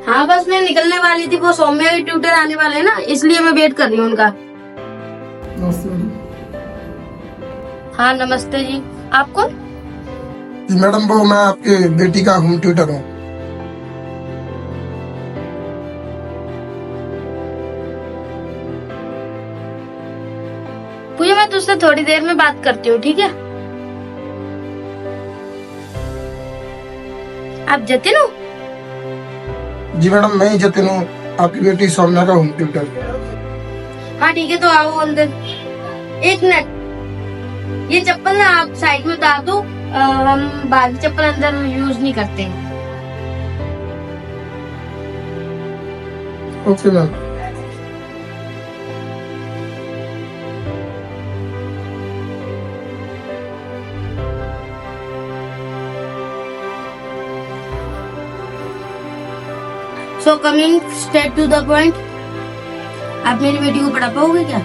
हाँ बस मैं निकलने वाली थी, वो सौम्या के ट्यूटर आने वाले हैं ना, इसलिए मैं वेट कर रही हूँ उनका। हाँ नमस्ते जी, आप कौन? जी मैडम, वो मैं आपके बेटी का होम ट्यूटर हूँ। पूजा मैं तुझसे थोड़ी देर में बात करती हूँ, ठीक है? आप जतिन हो? जी मैडम, मैं ही जतिन हूँ, आपकी बेटी सौम्या का होम ट्यूटर। हाँ ठीक है, तो आओ अंदर। एक मिनट, ये चप्पल ना आप साइड में उतार दो, हम बाकी चप्पल अंदर यूज नहीं करते हैं। Okay ma'am. So coming straight to the point, आप मेरी बेटी को पढ़ा पाओगे क्या?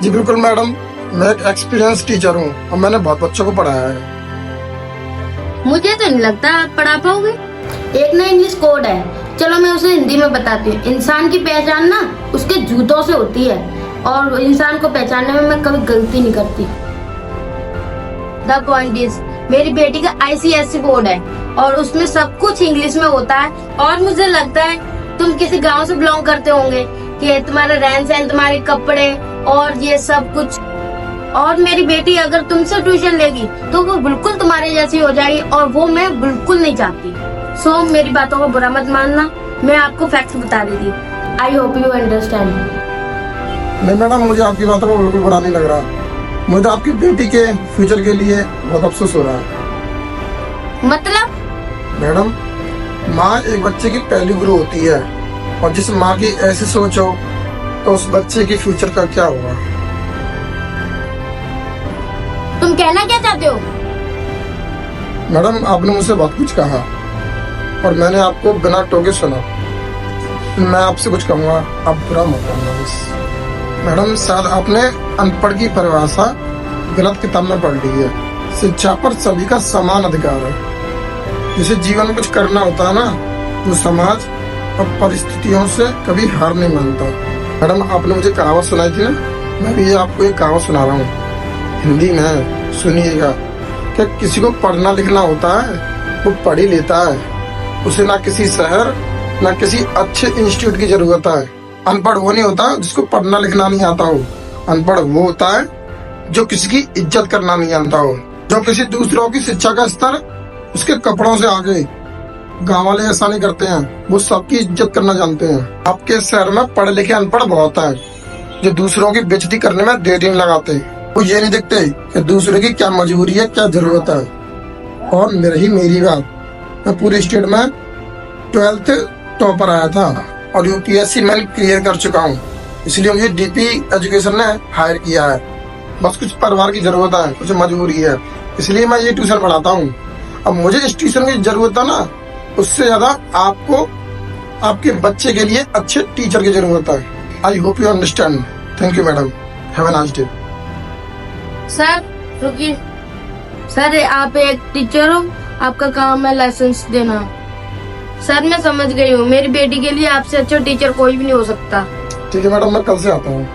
जी बिल्कुल मैडम, मैं एक एक्सपीरियंस टीचर हूँ और मैंने बहुत बच्चों को पढ़ाया है। मुझे तो नहीं लगता आप पढ़ा पाओगे। एक ना इंग्लिश कोड है, चलो मैं उसे हिंदी में बताती हूँ। इंसान की पहचान ना उसके जूतों से होती है, और इंसान को पहचानने में मैं कभी गलती नहीं करती। द पॉइंट इज, मेरी बेटी का ICSE बोर्ड है और उसमें सब कुछ इंग्लिश में होता है। और मुझे लगता है तुम किसी गांव से बिलोंग करते होंगे कि तुम्हारा रहन सहन, तुम्हारे कपड़े और ये सब कुछ। और मेरी बेटी अगर तुमसे ट्यूशन लेगी तो वो बिल्कुल तुम्हारे जैसी हो जाएगी, और वो मैं बिल्कुल नहीं चाहती। सो मेरी बातों को बुरा मत मानना, मैं आपको फैक्ट्स बता रही थी। I hope you understand. नहीं मैडम, मुझे आपकी बातों को बिल्कुल बुरा नहीं लग रहा। मुझे आपकी बेटी के फ्यूचर के लिए बहुत अफसोस हो रहा है। मतलब? मैडम, माँ एक बच्चे की पहली गुरु होती है, और जिस माँ की ऐसी सोच हो तो उस बच्चे के फ्यूचर का क्या होगा? तुम कहना क्या चाहते हो? मैडम, आपने मुझसे बहुत कुछ कहा और मैंने आपको बिना टोके सुना। मैं आपसे कुछ कहूँगा, आप बुरा मत मानना बस। मैडम, शायद आपने अनपढ़ की परिभाषा गलत किताब में पढ़ ली है। शिक्षा पर सभी का समान अधिकार है। जिसे जीवन में कुछ करना होता है ना, वो समाज और परिस्थितियों से कभी हार नहीं मानता। मैडम, आपने मुझे कहावत सुनाई थी ना, मैं भी आपको एक कहावत सुना रहा हूँ हिंदी में, सुनिएगा। क्या किसी को पढ़ना लिखना होता है, वो पढ़ ही लेता है। उसे ना किसी शहर ना किसी अच्छे इंस्टीट्यूट की जरूरत है। अनपढ़ वो नहीं होता जिसको पढ़ना लिखना नहीं आता हो। अनपढ़ वो होता है जो किसी की इज्जत करना नहीं जानता हो, जो किसी दूसरों की शिक्षा का स्तर उसके कपड़ों से आगे। गाँव वाले ऐसा नहीं करते हैं, वो सबकी इज्जत करना जानते हैं। आपके शहर में पढ़े लिखे अनपढ़ बहुत है, जो दूसरों की बेइज्जती करने में देर नहीं लगाते। वो ये नहीं देखते कि दूसरे की क्या मजबूरी है, क्या जरूरत है। और मेरी बात, मैं पूरे स्टेट में 12th टॉपर आया था और UPSC मैं क्लियर कर चुका हूँ, इसलिए मुझे DP एजुकेशन ने हायर किया है। बस कुछ परिवार की जरूरत है, कुछ मजबूरी है, इसलिए मैं ये ट्यूशन पढ़ाता हूँ। अब मुझे इस ट्यूशन की जरूरत है ना, उससे ज्यादा आपको आपके बच्चे के लिए अच्छे टीचर की जरूरत है। I hope you understand. Thank you madam, have a nice day. Sir रुकिए। सर आप एक टीचर हो, आपका काम है लाइसेंस देना। सर मैं समझ गई हूँ, मेरी बेटी के लिए आपसे अच्छा टीचर कोई भी नहीं हो सकता। ठीक है मैडम, मैं कल से आता हूँ।